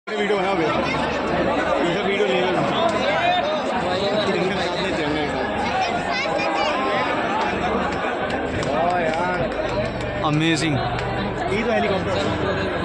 Video बनाओगे? इधर video ले लो। अमेजिंग। ये तो हेलीकॉप्टर